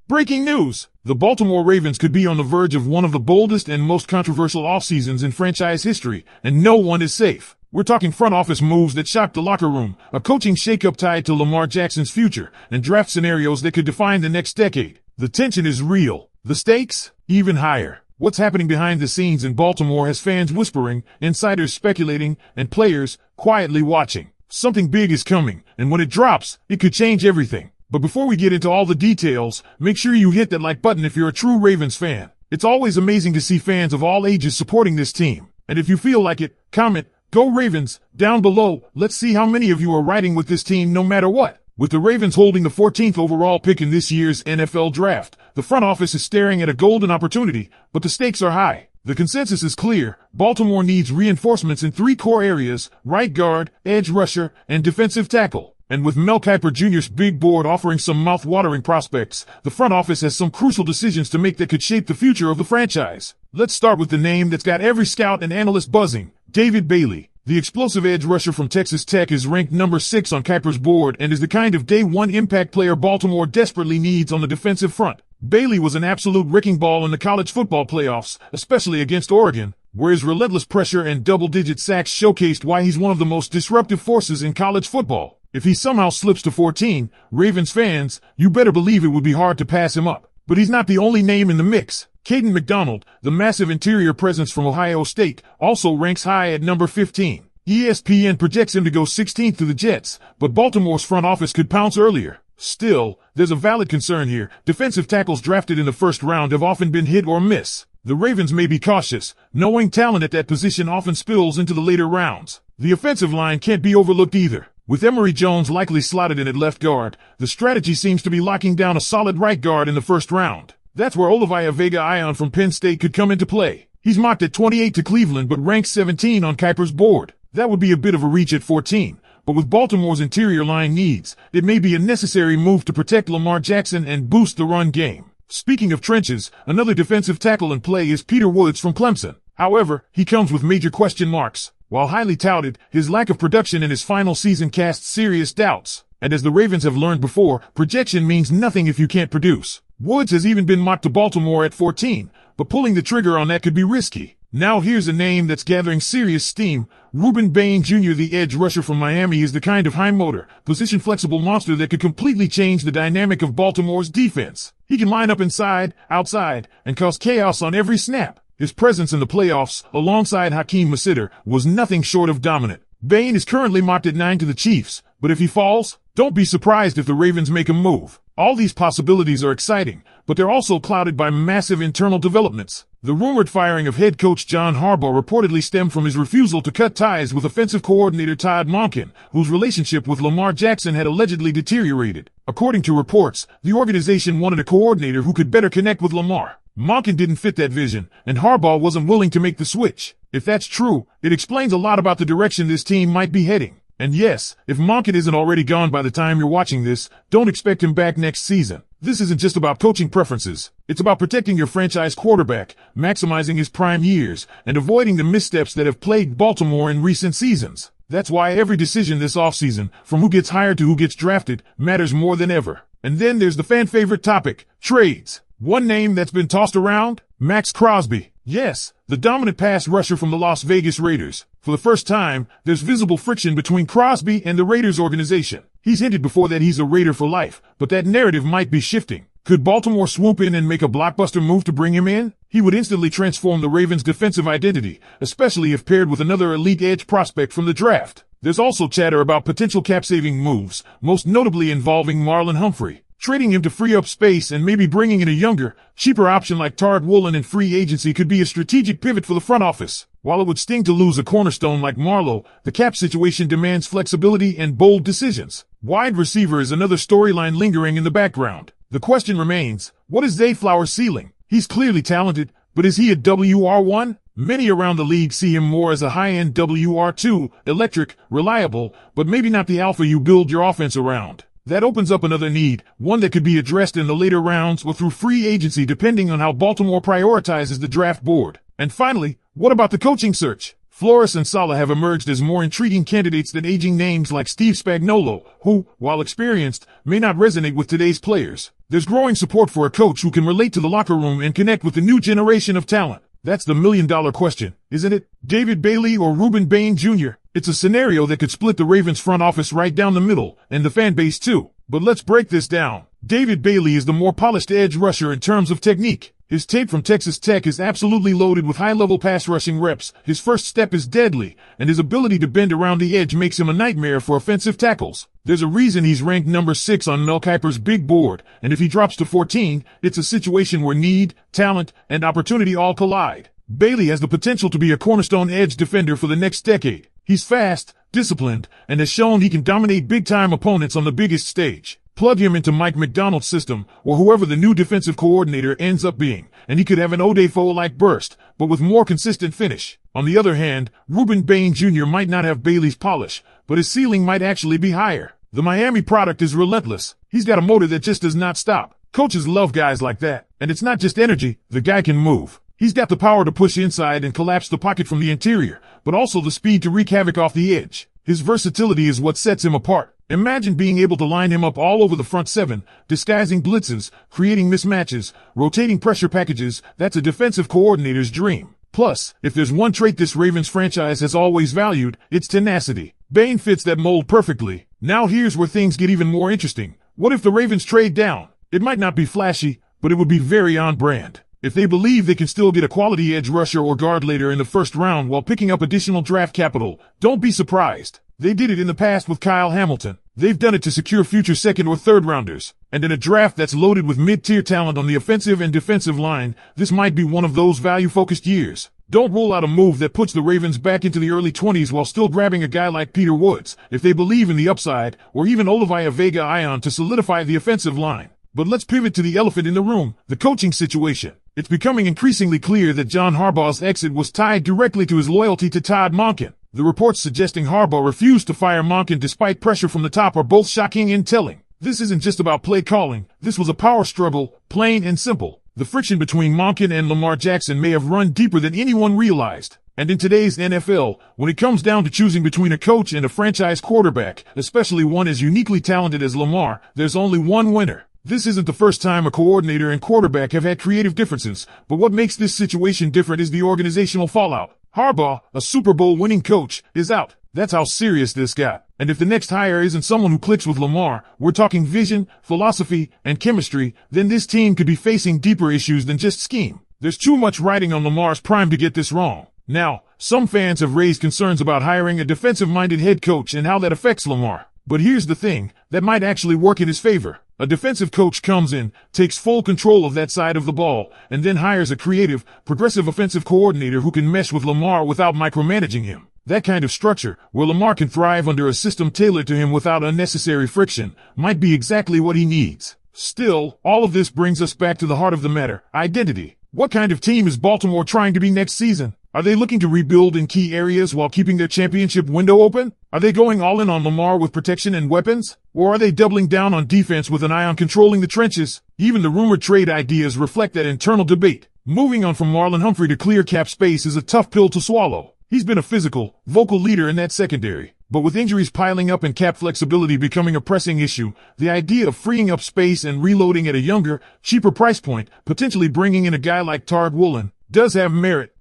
Breaking news! The Baltimore Ravens could be on the verge of one of the boldest and most controversial offseasons in franchise history, and no one is safe. We're talking front office moves that shocked the locker room, a coaching shakeup tied to Lamar Jackson's future, and draft scenarios that could define the next decade. The tension is real. The stakes? Even higher. What's happening behind the scenes in Baltimore has fans whispering, insiders speculating, and players quietly watching. Something big is coming, and when it drops, it could change everything. But before we get into all the details, make sure you hit that like button if you're a true Ravens fan. It's always amazing to see fans of all ages supporting this team. And if you feel like it, comment, "Go Ravens," down below. Let's see how many of you are riding with this team no matter what. With the Ravens holding the 14th overall pick in this year's NFL draft, the front office is staring at a golden opportunity, but the stakes are high. The consensus is clear. Baltimore needs reinforcements in three core areas: right guard, edge rusher, and defensive tackle. And with Mel Kiper Jr.'s big board offering some mouth-watering prospects, the front office has some crucial decisions to make that could shape the future of the franchise. Let's start with the name that's got every scout and analyst buzzing: David Bailey. The explosive edge rusher from Texas Tech is ranked number 6 on Kiper's board and is the kind of day-one impact player Baltimore desperately needs on the defensive front. Bailey was an absolute wrecking ball in the college football playoffs, especially against Oregon, where his relentless pressure and double-digit sacks showcased why he's one of the most disruptive forces in college football. If he somehow slips to 14, Ravens fans, you better believe it would be hard to pass him up. But he's not the only name in the mix. Caden McDonald, the massive interior presence from Ohio State, also ranks high at number 15. ESPN projects him to go 16th to the Jets, but Baltimore's front office could pounce earlier. Still, there's a valid concern here. Defensive tackles drafted in the first round have often been hit or miss. The Ravens may be cautious, knowing talent at that position often spills into the later rounds. The offensive line can't be overlooked either. With Emory Jones likely slotted in at left guard, the strategy seems to be locking down a solid right guard in the first round. That's where Olivia Vega-Ion from Penn State could come into play. He's mocked at 28 to Cleveland but ranks 17 on Kiper's board. That would be a bit of a reach at 14, but with Baltimore's interior line needs, it may be a necessary move to protect Lamar Jackson and boost the run game. Speaking of trenches, another defensive tackle in play is Peter Woods from Clemson. However, he comes with major question marks. While highly touted, his lack of production in his final season casts serious doubts. And as the Ravens have learned before, projection means nothing if you can't produce. Woods has even been mocked to Baltimore at 14, but pulling the trigger on that could be risky. Now here's a name that's gathering serious steam. Ruben Bain Jr., the edge rusher from Miami, is the kind of high-motor, position-flexible monster that could completely change the dynamic of Baltimore's defense. He can line up inside, outside, and cause chaos on every snap. His presence in the playoffs, alongside Hakeem Masitter, was nothing short of dominant. Bain is currently mocked at 9 to the Chiefs, but if he falls, don't be surprised if the Ravens make a move. All these possibilities are exciting, but they're also clouded by massive internal developments. The rumored firing of head coach John Harbaugh reportedly stemmed from his refusal to cut ties with offensive coordinator Todd Monken, whose relationship with Lamar Jackson had allegedly deteriorated. According to reports, the organization wanted a coordinator who could better connect with Lamar. Monken didn't fit that vision, and Harbaugh wasn't willing to make the switch. If that's true, it explains a lot about the direction this team might be heading. And yes, if Monken isn't already gone by the time you're watching this, don't expect him back next season. This isn't just about coaching preferences. It's about protecting your franchise quarterback, maximizing his prime years, and avoiding the missteps that have plagued Baltimore in recent seasons. That's why every decision this offseason, from who gets hired to who gets drafted, matters more than ever. And then there's the fan-favorite topic, trades. One name that's been tossed around? Max Crosby. Yes, the dominant pass rusher from the Las Vegas Raiders. For the first time, there's visible friction between Crosby and the Raiders organization. He's hinted before that he's a Raider for life, but that narrative might be shifting. Could Baltimore swoop in and make a blockbuster move to bring him in? He would instantly transform the Ravens' defensive identity, especially if paired with another elite edge prospect from the draft. There's also chatter about potential cap-saving moves, most notably involving Marlon Humphrey. Trading him to free up space and maybe bringing in a younger, cheaper option like Tard Woolen in free agency could be a strategic pivot for the front office. While it would sting to lose a cornerstone like Marlowe, the cap situation demands flexibility and bold decisions. Wide receiver is another storyline lingering in the background. The question remains, what is Zay Flowers' ceiling? He's clearly talented, but is he a WR1? Many around the league see him more as a high-end WR2, electric, reliable, but maybe not the alpha you build your offense around. That opens up another need, one that could be addressed in the later rounds or through free agency depending on how Baltimore prioritizes the draft board. And finally, what about the coaching search? Flores and Saleh have emerged as more intriguing candidates than aging names like Steve Spagnuolo, who, while experienced, may not resonate with today's players. There's growing support for a coach who can relate to the locker room and connect with the new generation of talent. That's the million-dollar question, isn't it? David Bailey or Ruben Bain Jr.? It's a scenario that could split the Ravens front office right down the middle, and the fan base too. But let's break this down. David Bailey is the more polished edge rusher in terms of technique. His tape from Texas Tech is absolutely loaded with high-level pass rushing reps. His first step is deadly, and his ability to bend around the edge makes him a nightmare for offensive tackles. There's a reason he's ranked number 6 on Mel Kiper's big board, and if he drops to 14, it's a situation where need, talent, and opportunity all collide. Bailey has the potential to be a cornerstone edge defender for the next decade. He's fast, disciplined, and has shown he can dominate big-time opponents on the biggest stage. Plug him into Mike McDonald's system, or whoever the new defensive coordinator ends up being, and he could have an Odafe-like burst, but with more consistent finish. On the other hand, Ruben Bain Jr. might not have Bailey's polish, but his ceiling might actually be higher. The Miami product is relentless. He's got a motor that just does not stop. Coaches love guys like that, and it's not just energy, the guy can move. He's got the power to push inside and collapse the pocket from the interior, but also the speed to wreak havoc off the edge. His versatility is what sets him apart. Imagine being able to line him up all over the front seven, disguising blitzes, creating mismatches, rotating pressure packages. That's a defensive coordinator's dream. Plus, if there's one trait this Ravens franchise has always valued, it's tenacity. Bain fits that mold perfectly. Now here's where things get even more interesting. What if the Ravens trade down? It might not be flashy, but it would be very on brand. If they believe they can still get a quality edge rusher or guard later in the first round while picking up additional draft capital, don't be surprised. They did it in the past with Kyle Hamilton. They've done it to secure future second or third rounders. And in a draft that's loaded with mid-tier talent on the offensive and defensive line, this might be one of those value-focused years. Don't rule out a move that puts the Ravens back into the early 20s while still grabbing a guy like Peter Woods, if they believe in the upside, or even Olivia Vega-Ion to solidify the offensive line. But let's pivot to the elephant in the room, the coaching situation. It's becoming increasingly clear that John Harbaugh's exit was tied directly to his loyalty to Todd Monken. The reports suggesting Harbaugh refused to fire Monken despite pressure from the top are both shocking and telling. This isn't just about play calling. This was a power struggle, plain and simple. The friction between Monken and Lamar Jackson may have run deeper than anyone realized. And in today's NFL, when it comes down to choosing between a coach and a franchise quarterback, especially one as uniquely talented as Lamar, there's only one winner. This isn't the first time a coordinator and quarterback have had creative differences, but what makes this situation different is the organizational fallout. Harbaugh, a Super Bowl winning coach, is out. That's how serious this got. And if the next hire isn't someone who clicks with Lamar, we're talking vision, philosophy, and chemistry, then this team could be facing deeper issues than just scheme. There's too much riding on Lamar's prime to get this wrong. Now, some fans have raised concerns about hiring a defensive-minded head coach and how that affects Lamar. But here's the thing, that might actually work in his favor. A defensive coach comes in, takes full control of that side of the ball, and then hires a creative, progressive offensive coordinator who can mesh with Lamar without micromanaging him. That kind of structure, where Lamar can thrive under a system tailored to him without unnecessary friction, might be exactly what he needs. Still, all of this brings us back to the heart of the matter, identity. What kind of team is Baltimore trying to be next season? Are they looking to rebuild in key areas while keeping their championship window open? Are they going all in on Lamar with protection and weapons? Or are they doubling down on defense with an eye on controlling the trenches? Even the rumored trade ideas reflect that internal debate. Moving on from Marlon Humphrey to clear cap space is a tough pill to swallow. He's been a physical, vocal leader in that secondary. But with injuries piling up and cap flexibility becoming a pressing issue, the idea of freeing up space and reloading at a younger, cheaper price point, potentially bringing in a guy like Tard Woolen, does have merit.